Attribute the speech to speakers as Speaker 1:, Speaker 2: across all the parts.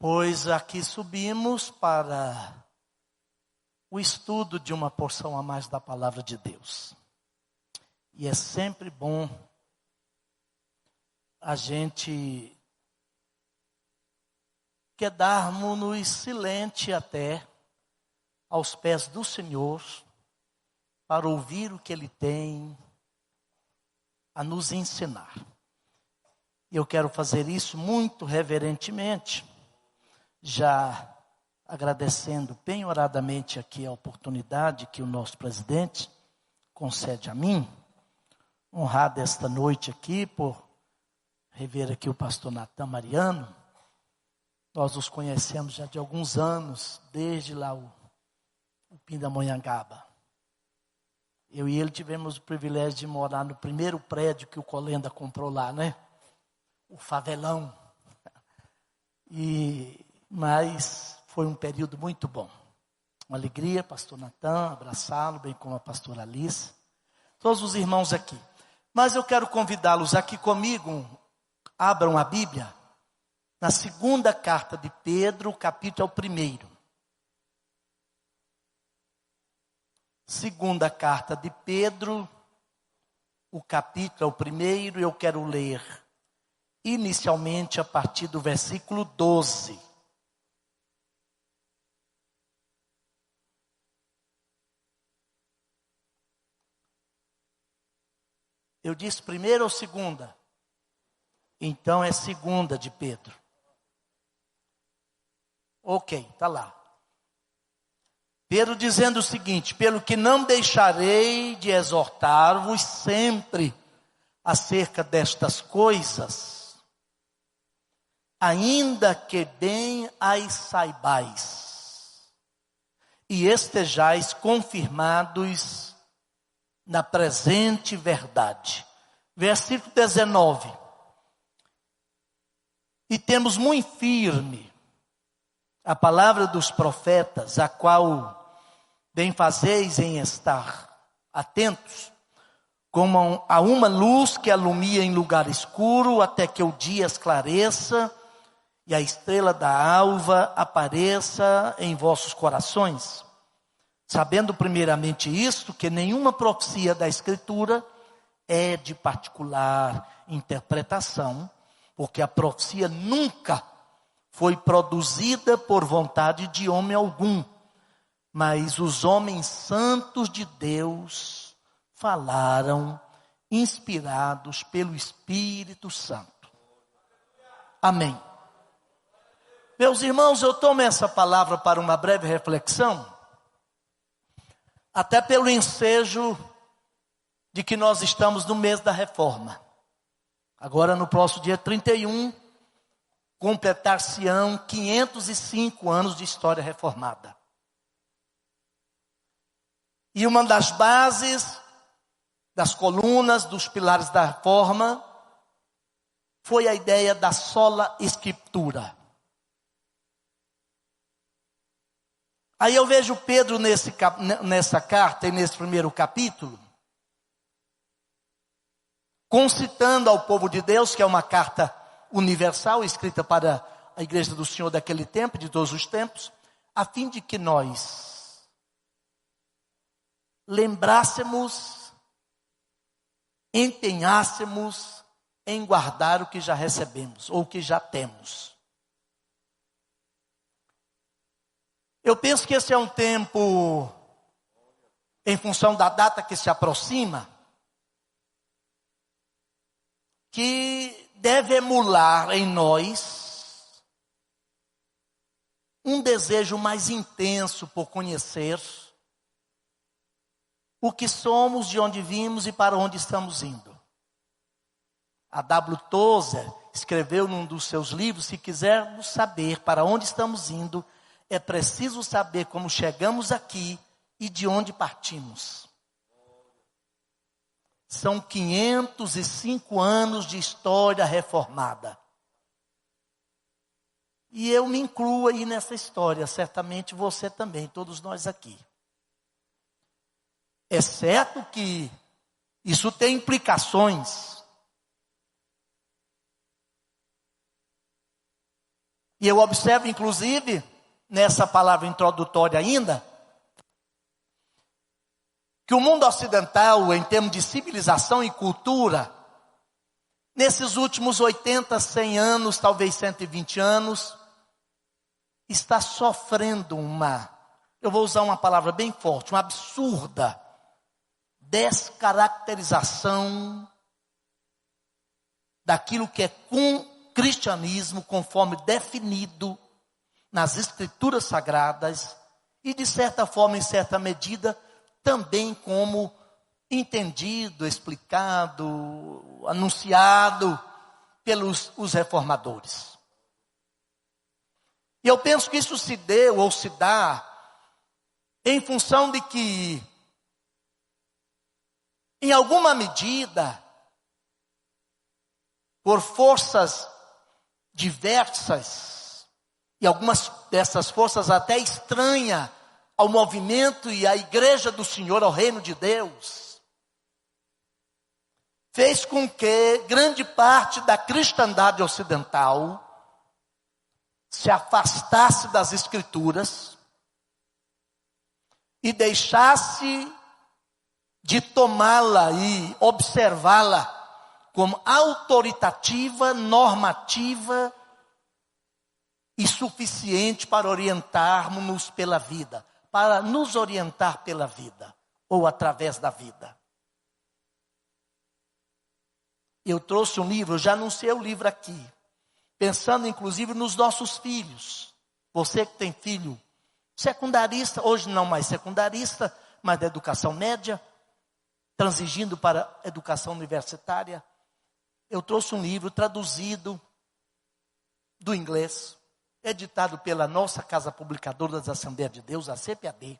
Speaker 1: Pois aqui subimos para o estudo de uma porção a mais da palavra de Deus. E é sempre bom a gente quedarmos-nos silente até aos pés do Senhor para ouvir o que Ele tem a nos ensinar. E eu quero fazer isso muito reverentemente, já agradecendo penhoradamente aqui a oportunidade que o nosso presidente concede a mim, honrado esta noite aqui por rever aqui o pastor Natan Mariano. Nós os conhecemos já de alguns anos, desde lá o Pindamonhangaba. Eu e ele tivemos o privilégio de morar no primeiro prédio que o Colenda comprou lá, né? O favelão. Mas foi um período muito bom. Uma alegria, pastor Natan, abraçá-lo, bem como a pastora Alice. Todos os irmãos aqui. Mas eu quero convidá-los aqui comigo, abram a Bíblia, na segunda carta de Pedro, o capítulo é o 1. Segunda carta de Pedro, o capítulo é o 1, eu quero ler inicialmente a partir do versículo 12. Eu disse primeira ou segunda? Então é segunda de Pedro. Ok, está lá. Pedro dizendo o seguinte: pelo que não deixarei de exortar-vos sempre acerca destas coisas, ainda que bem as saibais, e estejais confirmados na presente verdade. Versículo 19. E temos muito firme a palavra dos profetas, a qual bem fazeis em estar atentos, como a uma luz que alumia em lugar escuro, até que o dia esclareça e a estrela da alva apareça em vossos corações. Sabendo primeiramente isto, que nenhuma profecia da Escritura é de particular interpretação, porque a profecia nunca foi produzida por vontade de homem algum, mas os homens santos de Deus falaram, inspirados pelo Espírito Santo. Amém. Meus irmãos, eu tomo essa palavra para uma breve reflexão, até pelo ensejo de que nós estamos no mês da reforma. Agora no próximo dia 31, completar-se-ão 505 anos de história reformada. E uma das bases, das colunas, dos pilares da reforma, foi a ideia da sola escritura. Aí eu vejo Pedro nessa carta e nesse primeiro capítulo, concitando ao povo de Deus, que é uma carta universal, escrita para a igreja do Senhor daquele tempo, de todos os tempos, a fim de que nós lembrássemos, empenhássemos em guardar o que já recebemos, ou o que já temos. Eu penso que esse é um tempo, em função da data que se aproxima, que deve emular em nós um desejo mais intenso por conhecer o que somos, de onde vimos e para onde estamos indo. A W. Tozer escreveu num dos seus livros: se quisermos saber para onde estamos indo, é preciso saber como chegamos aqui e de onde partimos. São 505 anos de história reformada. E eu me incluo aí nessa história, certamente você também, todos nós aqui. É certo que isso tem implicações. E eu observo, inclusive, nessa palavra introdutória ainda, que o mundo ocidental, em termos de civilização e cultura, nesses últimos 80, 100 anos, talvez 120 anos, está sofrendo eu vou usar uma palavra bem forte, uma absurda descaracterização daquilo que é cristianismo, conforme definido nas Escrituras Sagradas e, de certa forma, em certa medida, também como entendido, explicado, anunciado pelos os reformadores. E eu penso que isso se deu ou se dá em função de que, em alguma medida, por forças diversas, e algumas dessas forças até estranhas ao movimento e à igreja do Senhor, ao reino de Deus, fez com que grande parte da cristandade ocidental se afastasse das Escrituras e deixasse de tomá-la e observá-la como autoritativa, normativa e suficiente para orientarmos-nos pela vida, para nos orientar pela vida, ou através da vida. Eu trouxe um livro, eu já anunciei o livro aqui, pensando inclusive nos nossos filhos. Você que tem filho secundarista, hoje não mais secundarista, mas da educação média, transigindo para a educação universitária. Eu trouxe um livro traduzido do inglês, editado pela nossa Casa Publicadora das Assembleias de Deus, a CPAD,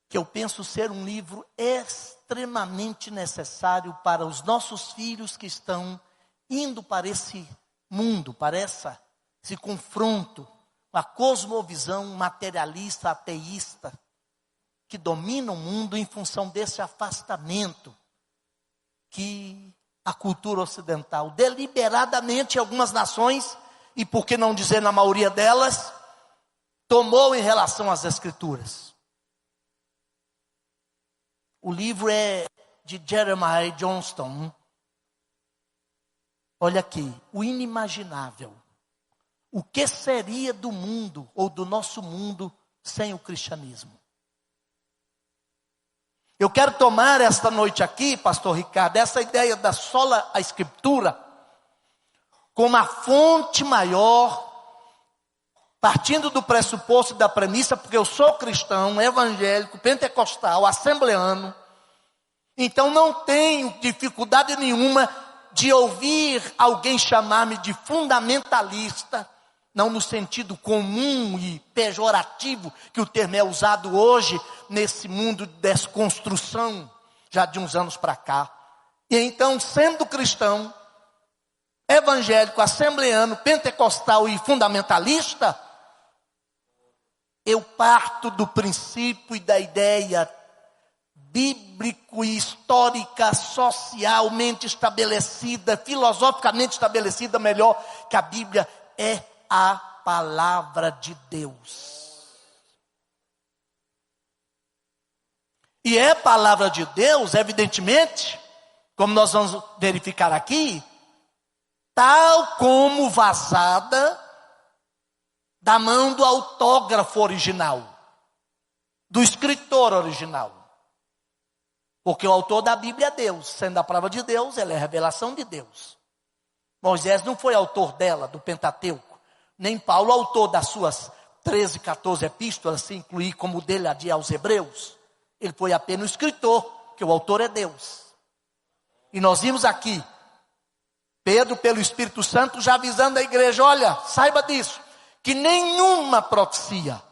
Speaker 1: que eu penso ser um livro extremamente necessário para os nossos filhos que estão indo para esse mundo, para esse confronto com a cosmovisão materialista, ateísta, que domina o mundo em função desse afastamento que a cultura ocidental, deliberadamente em algumas nações, e por que não dizer na maioria delas, tomou em relação às Escrituras. O livro é de Jeremiah Johnston. Olha aqui, o inimaginável. O que seria do mundo, ou do nosso mundo, sem o cristianismo? Eu quero tomar esta noite aqui, pastor Ricardo, essa ideia da sola a Escritura, como a fonte maior, partindo do pressuposto da premissa, porque eu sou cristão, evangélico, pentecostal, assembleano, então não tenho dificuldade nenhuma de ouvir alguém chamar-me de fundamentalista, não no sentido comum e pejorativo que o termo é usado hoje, nesse mundo de desconstrução, já de uns anos para cá. E então, sendo cristão, evangélico, assembleano, pentecostal e fundamentalista, eu parto do princípio e da ideia bíblico e histórica, socialmente estabelecida, filosoficamente estabelecida, melhor, que a Bíblia é a palavra de Deus. E é palavra de Deus, evidentemente, como nós vamos verificar aqui, tal como vazada da mão do autógrafo original, do escritor original. Porque o autor da Bíblia é Deus, sendo a palavra de Deus, ela é a revelação de Deus. Moisés não foi autor dela, do Pentateuco, nem Paulo autor das suas 13, 14 epístolas, se incluir como o dele aos Hebreus. Ele foi apenas o escritor, que o autor é Deus. E nós vimos aqui, Pedro, pelo Espírito Santo, já avisando a igreja, olha, saiba disso, que nenhuma profecia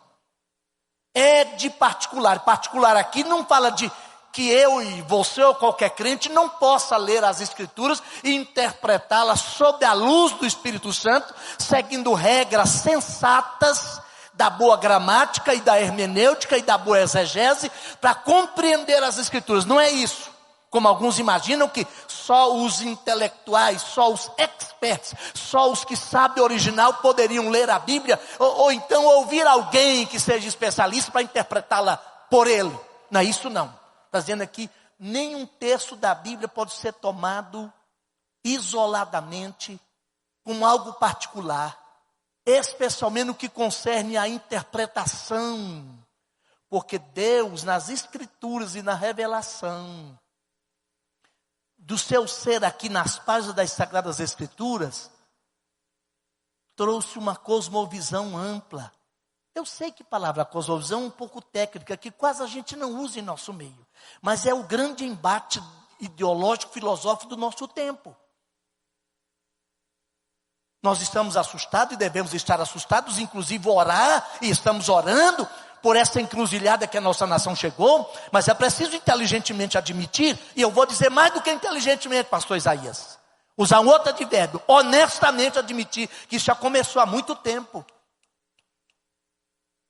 Speaker 1: é de particular. Particular aqui não fala de que eu e você ou qualquer crente não possa ler as Escrituras e interpretá-las sob a luz do Espírito Santo, seguindo regras sensatas da boa gramática e da hermenêutica e da boa exegese para compreender as Escrituras. Não é isso. Como alguns imaginam que só os intelectuais, só os experts, só os que sabem o original poderiam ler a Bíblia, ou então ouvir alguém que seja especialista para interpretá-la por ele. Não é isso não. Está dizendo aqui, nenhum texto da Bíblia pode ser tomado isoladamente, como algo particular, especialmente no que concerne à interpretação. Porque Deus, nas Escrituras e na revelação do seu ser aqui nas páginas das Sagradas Escrituras, trouxe uma cosmovisão ampla. Eu sei que a palavra cosmovisão é um pouco técnica, que quase a gente não usa em nosso meio. Mas é o grande embate ideológico, filosófico do nosso tempo. Nós estamos assustados e devemos estar assustados, inclusive orar, e estamos orando por essa encruzilhada que a nossa nação chegou, mas é preciso inteligentemente admitir, e eu vou dizer mais do que inteligentemente, pastor Isaías, usar um outro advérbio, honestamente admitir que isso já começou há muito tempo.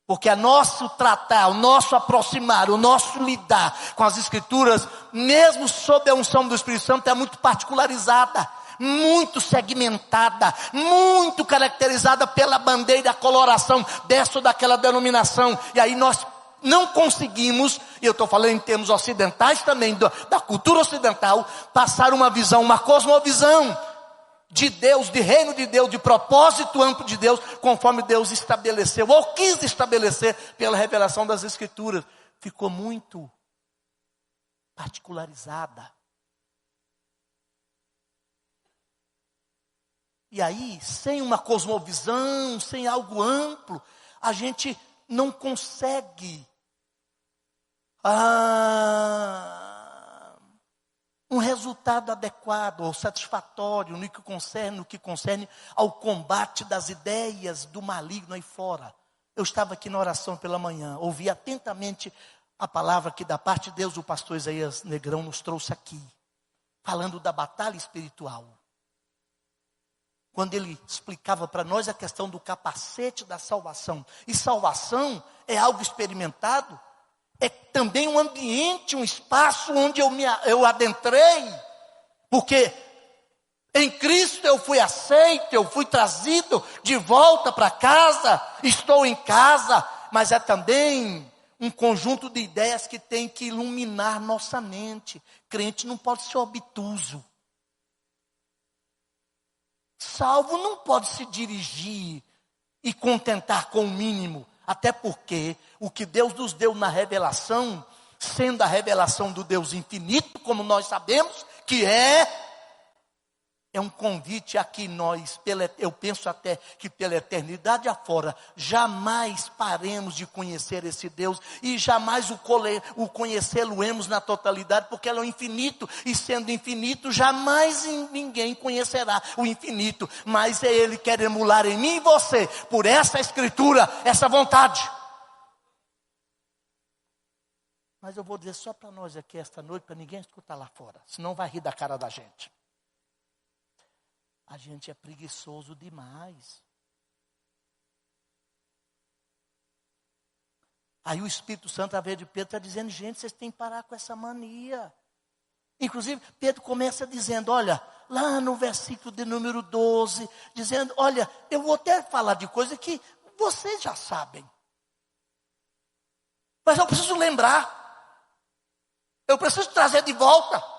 Speaker 1: Porque o nosso tratar, o nosso aproximar, o nosso lidar com as Escrituras, mesmo sob a unção do Espírito Santo, é muito particularizada, muito segmentada, muito caracterizada pela bandeira, a coloração dessa ou daquela denominação. E aí nós não conseguimos, e eu estou falando em termos ocidentais também, da cultura ocidental, passar uma visão, uma cosmovisão de Deus, de reino de Deus, de propósito amplo de Deus, conforme Deus estabeleceu, ou quis estabelecer pela revelação das Escrituras. Ficou muito particularizada. E aí, sem uma cosmovisão, sem algo amplo, a gente não consegue um resultado adequado ou satisfatório no que concerne ao combate das ideias do maligno aí fora. Eu estava aqui na oração pela manhã, ouvi atentamente a palavra que da parte de Deus o pastor Isaías Negrão nos trouxe aqui, falando da batalha espiritual. Quando ele explicava para nós a questão do capacete da salvação. E salvação é algo experimentado. É também um ambiente, um espaço onde eu adentrei. Porque em Cristo eu fui aceito, eu fui trazido de volta para casa. Estou em casa, mas é também um conjunto de ideias que tem que iluminar nossa mente. Crente não pode ser obtuso. Salvo não pode se dirigir e contentar com o mínimo, até porque o que Deus nos deu na revelação, sendo a revelação do Deus infinito, como nós sabemos, que é um convite a que nós, eu penso até que pela eternidade afora, jamais paremos de conhecer esse Deus e jamais o conhecê-lo-emos na totalidade, porque ele é o infinito, e sendo infinito, jamais ninguém conhecerá o infinito, mas é ele que quer emular em mim e você, por essa Escritura, essa vontade. Mas eu vou dizer só para nós aqui esta noite, para ninguém escutar lá fora, senão vai rir da cara da gente. A gente é preguiçoso demais. Aí o Espírito Santo, através de Pedro, está dizendo, gente, vocês têm que parar com essa mania. Inclusive, Pedro começa dizendo, olha, lá no versículo de número 12, dizendo, olha, eu vou até falar de coisa que vocês já sabem. Mas eu preciso lembrar. Eu preciso trazer de volta.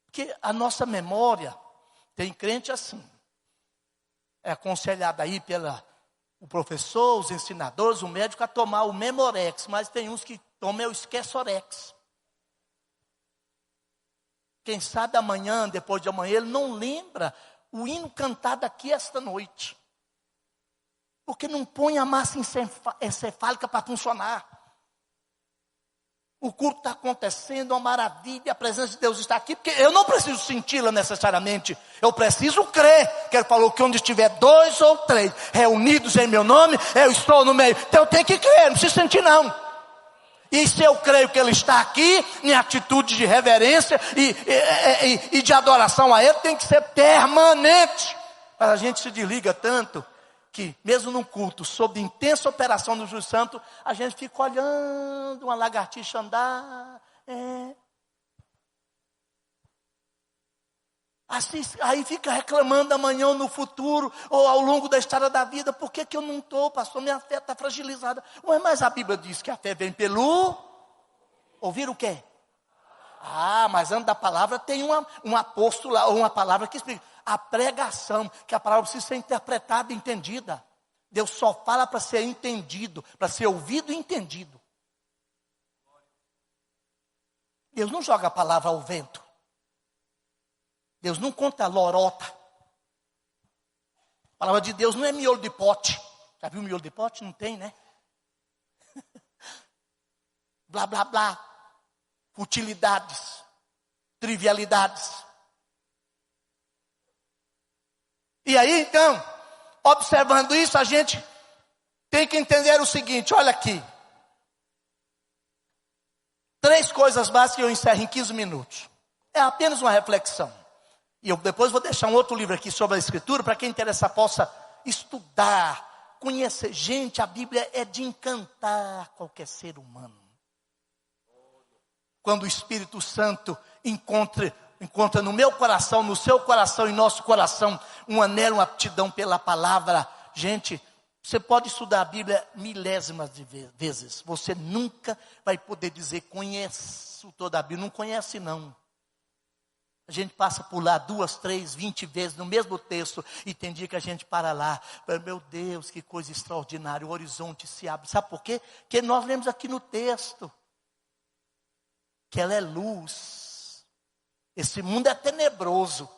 Speaker 1: Porque a nossa memória, tem crente assim, é aconselhado aí pelo professor, os ensinadores, o médico a tomar o Memorex, mas tem uns que tomam o Esqueçorex. Quem sabe amanhã, depois de amanhã, ele não lembra o hino cantado aqui esta noite. Porque não põe a massa encefálica para funcionar. O culto está acontecendo, uma maravilha, a presença de Deus está aqui, porque eu não preciso senti-la necessariamente, eu preciso crer, que ele falou que onde estiver 2 ou 3 reunidos em meu nome, eu estou no meio, então eu tenho que crer, não preciso sentir não. E se eu creio que ele está aqui, minha atitude de reverência e de adoração a ele tem que ser permanente. Mas a gente se desliga tanto, que, mesmo num culto, sob intensa operação do Espírito Santo, a gente fica olhando uma lagartixa andar. Assim, aí fica reclamando amanhã ou no futuro, ou ao longo da história da vida, por que eu não estou, pastor, minha fé está fragilizada. Ué, mas a Bíblia diz que a fé vem pelo... Ouvir o quê? Mas antes da palavra tem um apóstolo, ou uma palavra que explica. A pregação, que a palavra precisa ser interpretada e entendida. Deus só fala para ser entendido, para ser ouvido e entendido. Deus não joga a palavra ao vento. Deus não conta lorota. A palavra de Deus não é miolo de pote. Já viu miolo de pote? Não tem, né? Blá, blá, blá. Futilidades. Trivialidades. E aí, então, observando isso, a gente tem que entender o seguinte, olha aqui. 3 coisas básicas que eu encerro em 15 minutos. É apenas uma reflexão. E eu depois vou deixar um outro livro aqui sobre a Escritura, para quem interessa possa estudar, conhecer. Gente, a Bíblia é de encantar qualquer ser humano. Quando o Espírito Santo encontra no meu coração, no seu coração, em nosso coração, um anelo, uma aptidão pela palavra. Gente, você pode estudar a Bíblia milésimas de vezes. Você nunca vai poder dizer, conheço toda a Bíblia. Não conhece, não. A gente passa por lá 2, 3, 20 vezes no mesmo texto. E tem dia que a gente para lá. Meu Deus, que coisa extraordinária. O horizonte se abre. Sabe por quê? Porque nós lemos aqui no texto que ela é luz. Esse mundo é tenebroso.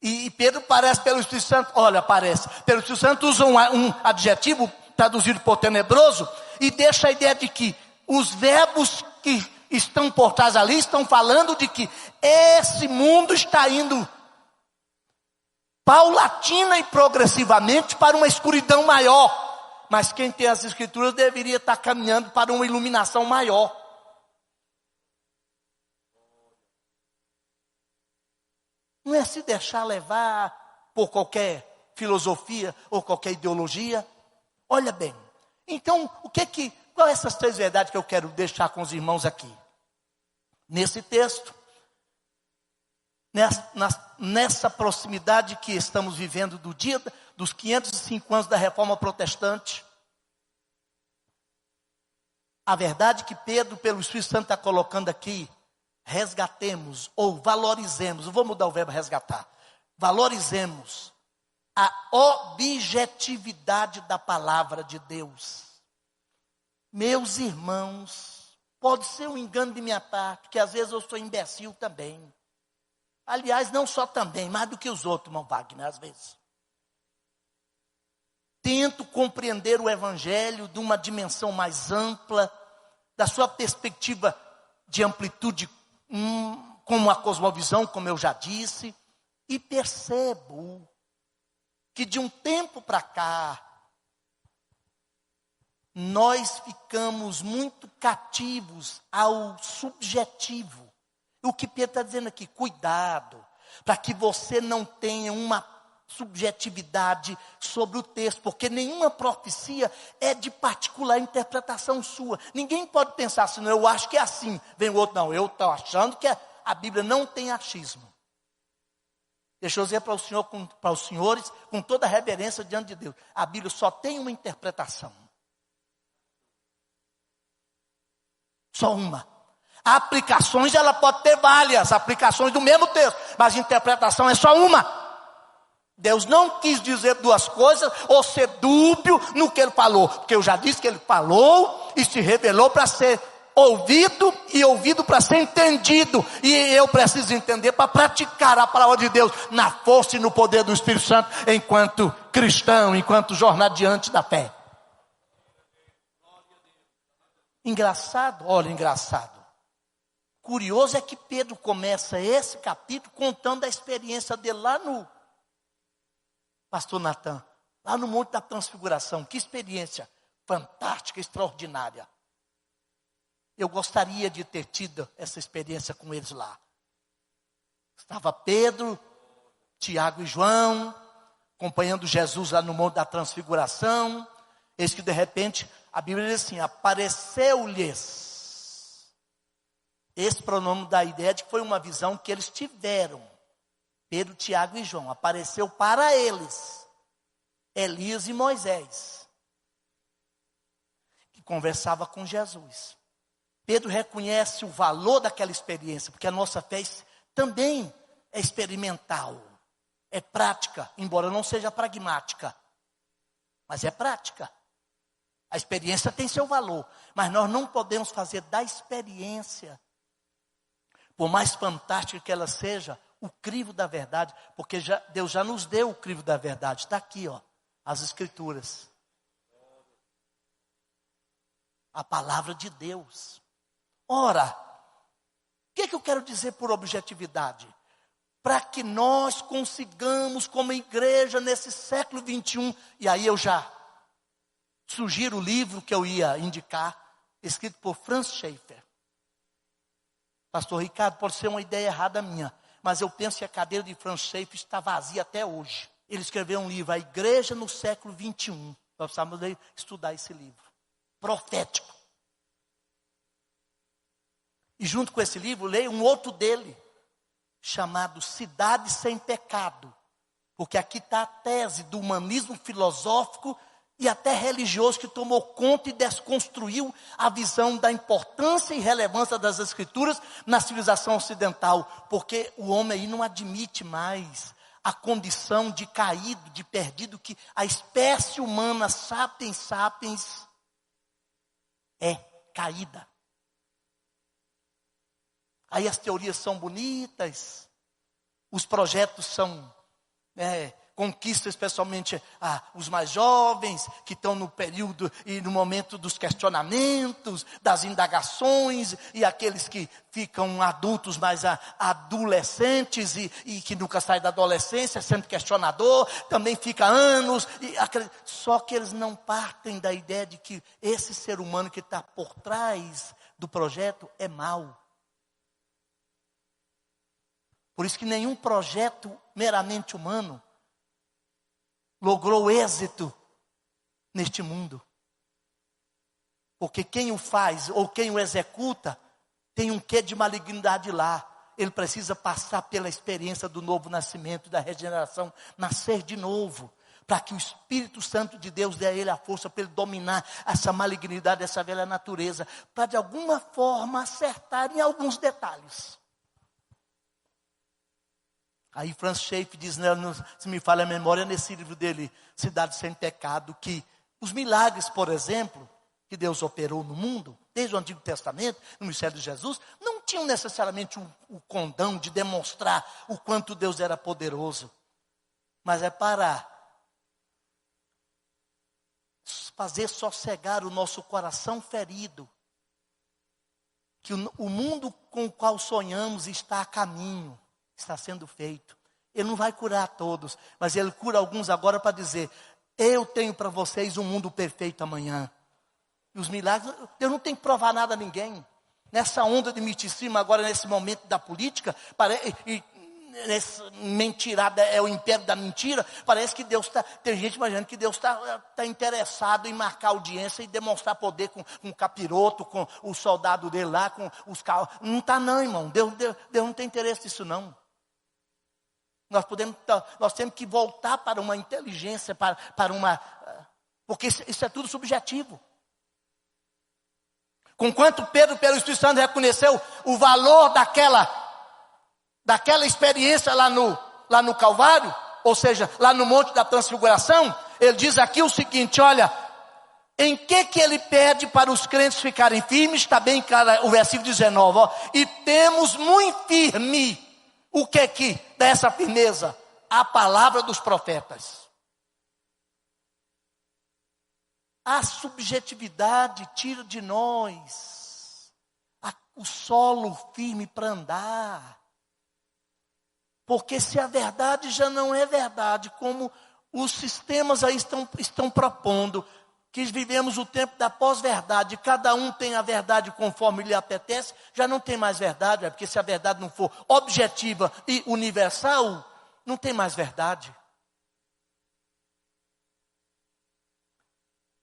Speaker 1: E Pedro parece pelo Espírito Santo, pelo Espírito Santo usa um adjetivo traduzido por tenebroso e deixa a ideia de que os verbos que estão por trás ali estão falando de que esse mundo está indo paulatina e progressivamente para uma escuridão maior. Mas quem tem as Escrituras deveria estar caminhando para uma iluminação maior. Não é se deixar levar por qualquer filosofia ou qualquer ideologia. Olha bem. Então, qual é essas 3 verdades que eu quero deixar com os irmãos aqui? Nesse texto, nessa proximidade que estamos vivendo do dia dos 505 anos da Reforma Protestante, a verdade que Pedro, pelo Espírito Santo, está colocando aqui, resgatemos ou valorizemos, eu vou mudar o verbo resgatar, valorizemos a objetividade da palavra de Deus. Meus irmãos, pode ser um engano de minha parte, que às vezes eu sou imbecil também. Aliás, não só também, mais do que os outros, irmão Wagner, às vezes. Tento compreender o Evangelho de uma dimensão mais ampla, da sua perspectiva de amplitude, como a cosmovisão, como eu já disse, e percebo que de um tempo para cá, nós ficamos muito cativos ao subjetivo. O que Pedro está dizendo aqui, cuidado, para que você não tenha uma subjetividade sobre o texto, porque nenhuma profecia é de particular interpretação sua. Ninguém pode pensar assim, não, eu acho que é assim. Vem o outro, não, eu estou achando que a Bíblia não tem achismo. Deixa eu dizer para os senhores, com toda a reverência diante de Deus, a Bíblia só tem uma interpretação. Só uma. Aplicações, ela pode ter várias aplicações do mesmo texto, mas a interpretação é só uma. Deus não quis dizer 2 coisas ou ser dúbio no que ele falou, porque eu já disse que ele falou e se revelou para ser ouvido e ouvido para ser entendido, e eu preciso entender para praticar a palavra de Deus na força e no poder do Espírito Santo, enquanto cristão, enquanto jornadiante da fé. Engraçado. Curioso é que Pedro começa esse capítulo contando a experiência dele lá no Pastor Natan, lá no Monte da Transfiguração. Que experiência fantástica, extraordinária. Eu gostaria de ter tido essa experiência com eles lá. Estava Pedro, Tiago e João, acompanhando Jesus lá no Monte da Transfiguração. Eis que de repente, a Bíblia diz assim, apareceu-lhes. Esse pronome dá a ideia de que foi uma visão que eles tiveram. Pedro, Tiago e João. Apareceu para eles Elias e Moisés, que conversava com Jesus. Pedro reconhece o valor daquela experiência, porque a nossa fé também é experimental, é prática, embora não seja pragmática, mas é prática. A experiência tem seu valor, mas nós não podemos fazer da experiência, por mais fantástica que ela seja, o crivo da verdade, porque Deus já nos deu o crivo da verdade. Está aqui, as Escrituras. A palavra de Deus. Ora, o que eu quero dizer por objetividade? Para que nós consigamos, como igreja, nesse século 21, e aí eu já sugiro o livro que eu ia indicar, escrito por Franz Schaeffer. Pastor Ricardo, pode ser uma ideia errada minha, mas eu penso que a cadeira de Franz Schaeffer está vazia até hoje. Ele escreveu um livro, A Igreja no Século 21. Nós precisamos estudar esse livro. Profético. E junto com esse livro, leio um outro dele, chamado Cidade Sem Pecado. Porque aqui está a tese do humanismo filosófico e até religioso que tomou conta e desconstruiu a visão da importância e relevância das Escrituras na civilização ocidental. Porque o homem aí não admite mais a condição de caído, de perdido, que a espécie humana, sapiens sapiens, é caída. Aí as teorias são bonitas, os projetos são, conquistam especialmente os mais jovens, que estão no período e no momento dos questionamentos, das indagações, e aqueles que ficam adultos, mais adolescentes, e que nunca saem da adolescência, sendo questionador, também fica anos, só que eles não partem da ideia de que esse ser humano que está por trás do projeto é mau. Por isso que nenhum projeto meramente humano logrou êxito neste mundo. Porque quem o faz ou quem o executa tem um quê de malignidade lá. Ele precisa passar pela experiência do novo nascimento, da regeneração, nascer de novo, para que o Espírito Santo de Deus dê a ele a força para ele dominar essa malignidade, essa velha natureza, para de alguma forma acertar em alguns detalhes. Aí Franz Schaeffer diz, se me falha a memória, nesse livro dele, Cidade Sem Pecado, que os milagres, por exemplo, que Deus operou no mundo, desde o Antigo Testamento, no ministério de Jesus, não tinham necessariamente o condão de demonstrar o quanto Deus era poderoso. Mas é para fazer sossegar o nosso coração ferido, que o mundo com o qual sonhamos está a caminho. Está sendo feito. Ele não vai curar todos, mas ele cura alguns agora para dizer, eu tenho para vocês um mundo perfeito amanhã. E os milagres, eu não tenho que provar nada a ninguém. Nessa onda de misticismo, agora nesse momento da política, nessa mentirada é o império da mentira, parece que Deus está, tem gente imaginando que Deus está interessado em marcar audiência e demonstrar poder com o capiroto, com o soldado dele lá, com os carros. Não está não, irmão, Deus não tem interesse nisso não. Nós temos que voltar para uma inteligência, para uma... Porque isso é tudo subjetivo. Conquanto Pedro, pelo Espírito Santo, reconheceu o valor daquela experiência lá no Calvário, ou seja, lá no Monte da Transfiguração, ele diz aqui o seguinte, olha, em que ele pede para os crentes ficarem firmes? Está bem claro o versículo 19, e temos muito firme. O que dá essa firmeza? A palavra dos profetas. A subjetividade tira de nós o solo firme para andar. Porque se a verdade já não é verdade, como os sistemas aí estão propondo, que vivemos o tempo da pós-verdade, cada um tem a verdade conforme lhe apetece, já não tem mais verdade, porque se a verdade não for objetiva e universal, não tem mais verdade.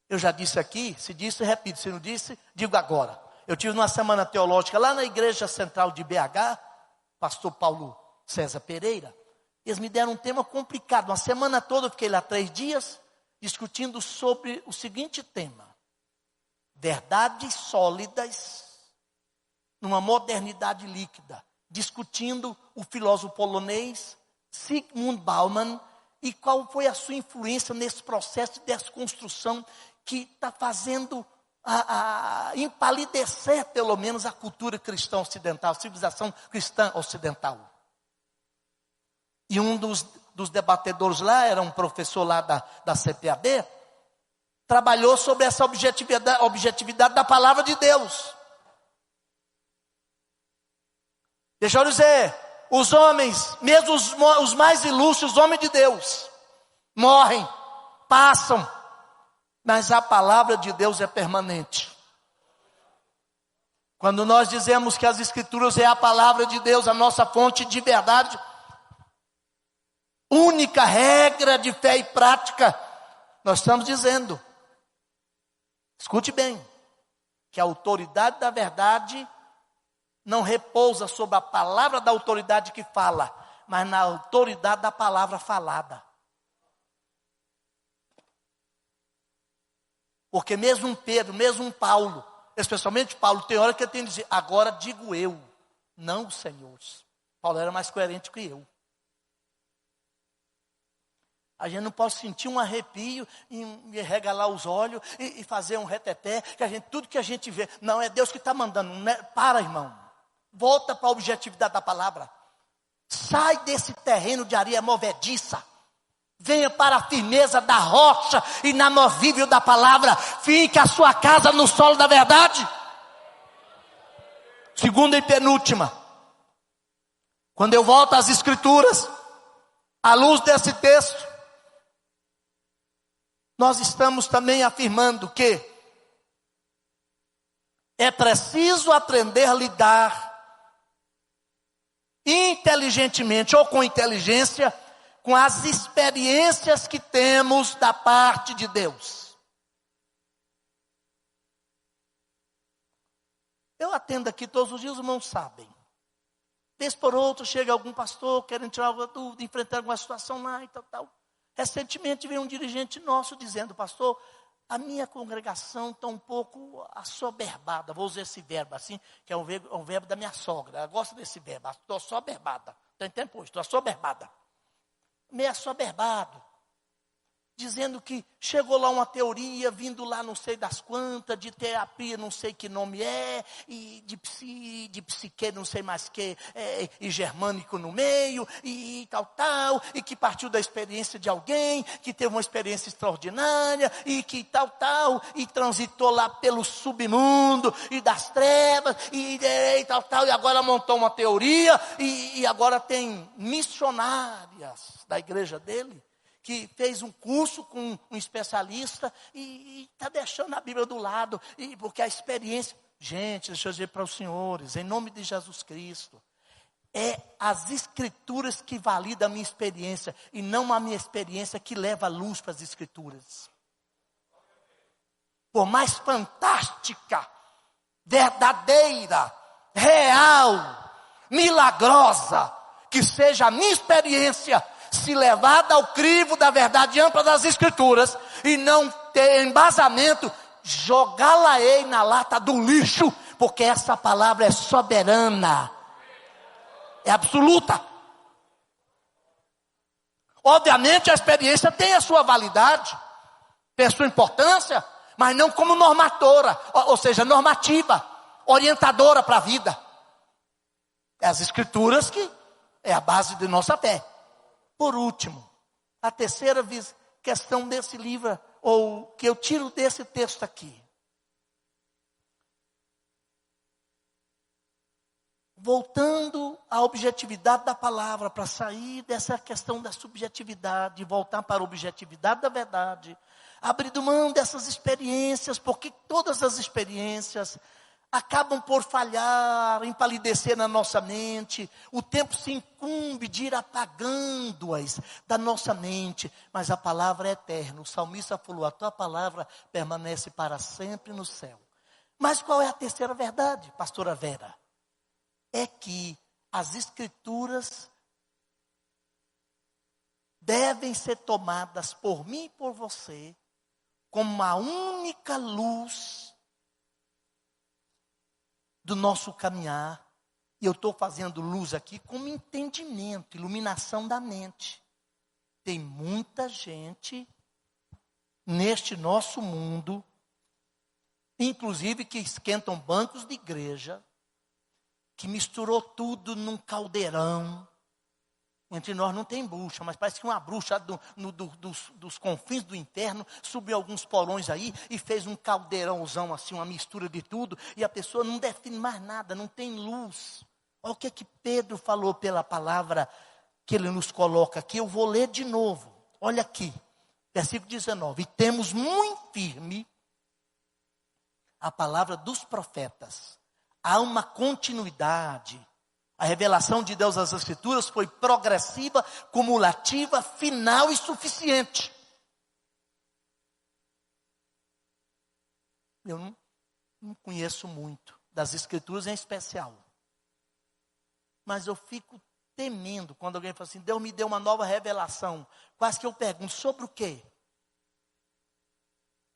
Speaker 1: Eu já disse aqui, se disse, repito, se não disse, digo agora. Eu tive uma semana teológica lá na Igreja Central de BH, pastor Paulo César Pereira. Eles me deram um tema complicado. Uma semana toda eu fiquei lá 3 dias, discutindo sobre o seguinte tema: verdades sólidas numa modernidade líquida. Discutindo o filósofo polonês Zygmunt Bauman e qual foi a sua influência nesse processo de desconstrução que está fazendo empalidecer, pelo menos, a cultura cristã ocidental, a civilização cristã ocidental. E um dos debatedores lá, era um professor lá da CPAD, trabalhou sobre essa objetividade da palavra de Deus. Deixa eu dizer, os homens, mesmo os mais ilustres, os homens de Deus, morrem, passam, mas a palavra de Deus é permanente. Quando nós dizemos que as Escrituras é a palavra de Deus, a nossa fonte de verdade, única regra de fé e prática, nós estamos dizendo, escute bem, que a autoridade da verdade não repousa sobre a palavra da autoridade que fala, mas na autoridade da palavra falada. Porque mesmo um Pedro, mesmo um Paulo, especialmente Paulo, tem hora que ele tem que dizer, agora digo eu, não os senhores. Paulo era mais coerente que eu. A gente não pode sentir um arrepio e regalar os olhos e fazer um reteté, que tudo que a gente vê, não, é Deus que está mandando. Não é, para, irmão. Volta para a objetividade da palavra. Sai desse terreno de areia movediça. Venha para a firmeza da rocha inamovível da palavra. Fique a sua casa no solo da verdade. Segunda e penúltima. Quando eu volto às Escrituras, à luz desse texto, nós estamos também afirmando que é preciso aprender a lidar inteligentemente ou com inteligência com as experiências que temos da parte de Deus. Eu atendo aqui todos os dias, os irmãos sabem. Vez por outro chega algum pastor querendo tirar alguma dúvida, enfrentar alguma situação lá e tal. Recentemente veio um dirigente nosso dizendo, pastor, a minha congregação está um pouco assoberbada. Vou usar esse verbo assim, que é um verbo da minha sogra. Ela gosta desse verbo, estou assoberbada. Está entendendo? Estou assoberbada. Meio assoberbado. Dizendo que chegou lá uma teoria, vindo lá não sei das quantas, de terapia não sei que nome é, e de psique não sei mais que, e germânico no meio, e tal, e que partiu da experiência de alguém, que teve uma experiência extraordinária, e que tal, e transitou lá pelo submundo, e das trevas, e tal, e agora montou uma teoria, e agora tem missionárias da igreja dele, que fez um curso com um especialista e está deixando a Bíblia do lado, porque a experiência... Gente, deixa eu dizer para os senhores, em nome de Jesus Cristo, é as Escrituras que validam a minha experiência, e não a minha experiência que leva a luz para as Escrituras. Por mais fantástica, verdadeira, real, milagrosa que seja a minha experiência, se levada ao crivo da verdade ampla das Escrituras e não ter embasamento, jogá-la-ei na lata do lixo, porque essa palavra é soberana, é absoluta. Obviamente a experiência tem a sua validade, tem a sua importância, mas não como normadora, ou seja, normativa, orientadora para a vida. É as Escrituras que é a base de nossa fé. Por último, a terceira questão desse livro, ou que eu tiro desse texto aqui. Voltando à objetividade da palavra, para sair dessa questão da subjetividade, voltar para a objetividade da verdade, abrindo mão dessas experiências, porque todas as experiências, acabam por falhar, empalidecer na nossa mente. O tempo se incumbe de ir apagando-as da nossa mente. Mas a palavra é eterna. O salmista falou, a tua palavra permanece para sempre no céu. Mas qual é a terceira verdade, pastora Vera? É que as escrituras devem ser tomadas por mim e por você como uma única luz do nosso caminhar. E eu estou fazendo luz aqui como entendimento, iluminação da mente. Tem muita gente neste nosso mundo, inclusive que esquentam bancos de igreja, que misturou tudo num caldeirão. Entre nós não tem bruxa, mas parece que uma bruxa dos confins do inferno subiu alguns porões aí e fez um caldeirãozão assim, uma mistura de tudo, e a pessoa não define mais nada, não tem luz. Olha o que Pedro falou pela palavra que ele nos coloca aqui. Eu vou ler de novo. Olha aqui, versículo 19. E temos muito firme a palavra dos profetas. Há uma continuidade. A revelação de Deus às Escrituras foi progressiva, cumulativa, final e suficiente. Eu não conheço muito das Escrituras em especial. Mas eu fico temendo quando alguém fala assim, Deus me deu uma nova revelação. Quase que eu pergunto, sobre o quê?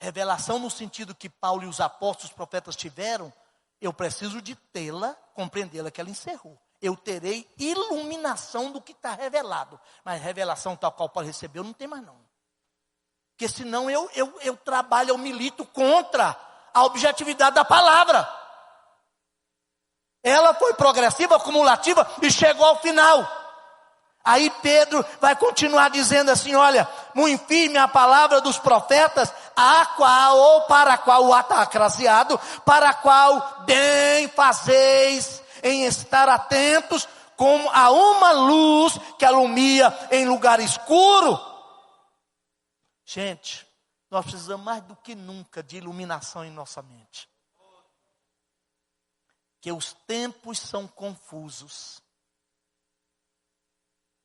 Speaker 1: Revelação no sentido que Paulo e os apóstolos, os profetas tiveram, eu preciso de tê-la, compreendê-la que ela encerrou. Eu terei iluminação do que está revelado. Mas revelação tal qual Paulo recebeu, não tem mais não. Porque senão eu trabalho, eu milito contra a objetividade da palavra. Ela foi progressiva, acumulativa e chegou ao final. Aí Pedro vai continuar dizendo assim, olha, muito firme a palavra dos profetas, a qual ou para a qual o atacraciado, para a qual bem fazeis em estar atentos como a uma luz que alumia em lugar escuro. Gente, nós precisamos mais do que nunca de iluminação em nossa mente. Que os tempos são confusos.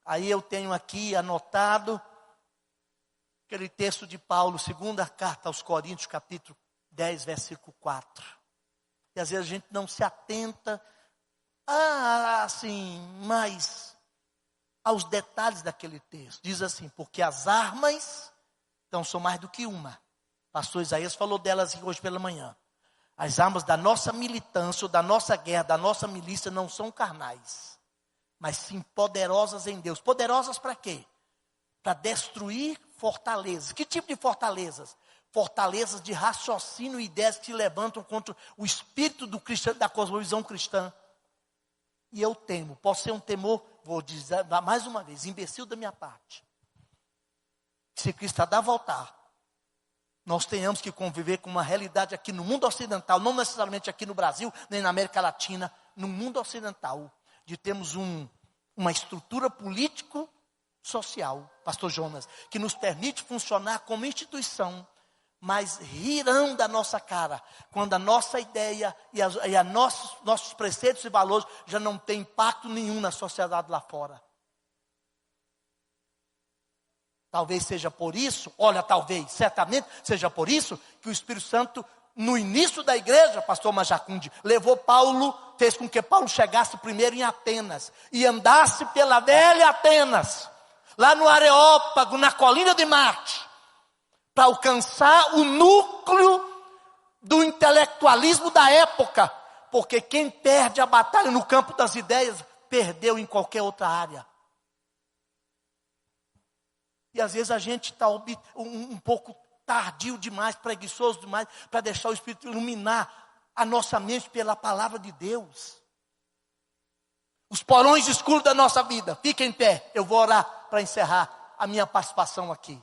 Speaker 1: Aí eu tenho aqui anotado aquele texto de Paulo, segunda carta aos Coríntios, capítulo 10, versículo 4. E às vezes a gente não se atenta assim, mas aos detalhes daquele texto. Diz assim, porque as armas, então são mais do que uma. Pastor Isaías falou delas hoje pela manhã. As armas da nossa militância, ou da nossa guerra, da nossa milícia não são carnais, mas sim poderosas em Deus. Poderosas para quê? Para destruir fortalezas. Que tipo de fortalezas? Fortalezas de raciocínio e ideias que se levantam contra o espírito do cristão, da cosmovisão cristã. E eu temo, posso ser um temor, vou dizer mais uma vez, imbecil da minha parte. Se Cristo a voltar, nós tenhamos que conviver com uma realidade aqui no mundo ocidental, não necessariamente aqui no Brasil, nem na América Latina, no mundo ocidental, de termos uma estrutura político-social, pastor Jonas, que nos permite funcionar como instituição, mas rirão da nossa cara, quando a nossa ideia e nossos preceitos e valores já não têm impacto nenhum na sociedade lá fora. Talvez seja por isso, certamente seja por isso, que o Espírito Santo, no início da igreja, pastor Majacunde, levou Paulo, fez com que Paulo chegasse primeiro em Atenas, e andasse pela velha Atenas, lá no Areópago, na colina de Marte, para alcançar o núcleo do intelectualismo da época, porque quem perde a batalha no campo das ideias, perdeu em qualquer outra área. E às vezes a gente está um pouco tardio demais, preguiçoso demais, para deixar o Espírito iluminar a nossa mente pela palavra de Deus. Os porões escuros da nossa vida, fiquem em pé, eu vou orar para encerrar a minha participação aqui.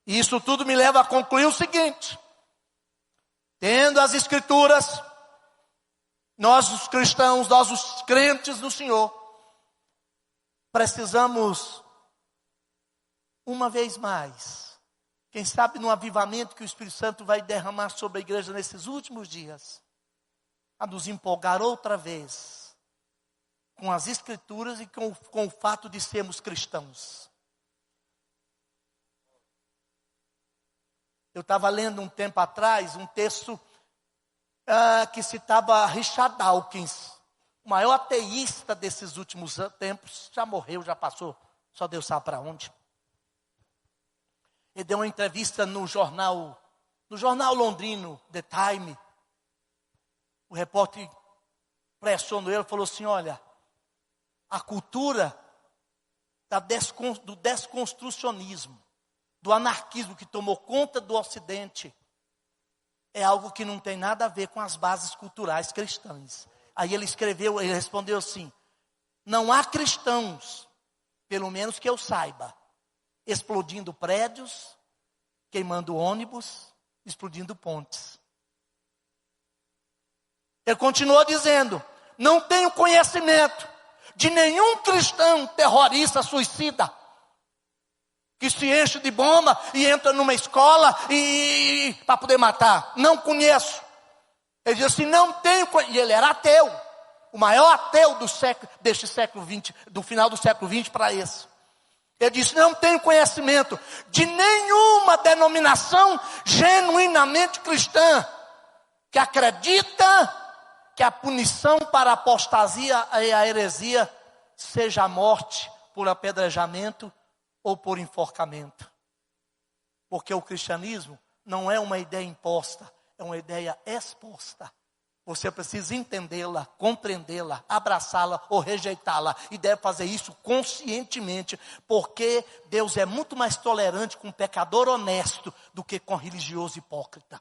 Speaker 1: E isso tudo me leva a concluir o seguinte: tendo as Escrituras, nós os cristãos, nós os crentes do Senhor, precisamos, uma vez mais, quem sabe no avivamento que o Espírito Santo vai derramar sobre a igreja nesses últimos dias, a nos empolgar outra vez com as Escrituras e com o fato de sermos cristãos. Eu estava lendo um tempo atrás um texto que citava Richard Dawkins, o maior ateísta desses últimos tempos. Já morreu, já passou, só Deus sabe para onde. Ele deu uma entrevista no jornal londrino, The Time. O repórter pressionou ele e falou assim: olha, a cultura do desconstrucionismo, do anarquismo que tomou conta do Ocidente, é algo que não tem nada a ver com as bases culturais cristãs. Aí ele respondeu assim: não há cristãos, pelo menos que eu saiba, explodindo prédios, queimando ônibus, explodindo pontes. Ele continuou dizendo: não tenho conhecimento de nenhum cristão terrorista suicida que se enche de bomba e entra numa escola para poder matar. Não conheço. Ele disse assim: não tenho. E ele era ateu, o maior ateu deste século XX, do final do século XX para esse. Ele disse: não tenho conhecimento de nenhuma denominação genuinamente cristã que acredita que a punição para a apostasia e a heresia seja a morte por apedrejamento ou por enforcamento. Porque o cristianismo não é uma ideia imposta, é uma ideia exposta. Você precisa entendê-la, compreendê-la, abraçá-la ou rejeitá-la. E deve fazer isso conscientemente, porque Deus é muito mais tolerante com um pecador honesto do que com religioso hipócrita.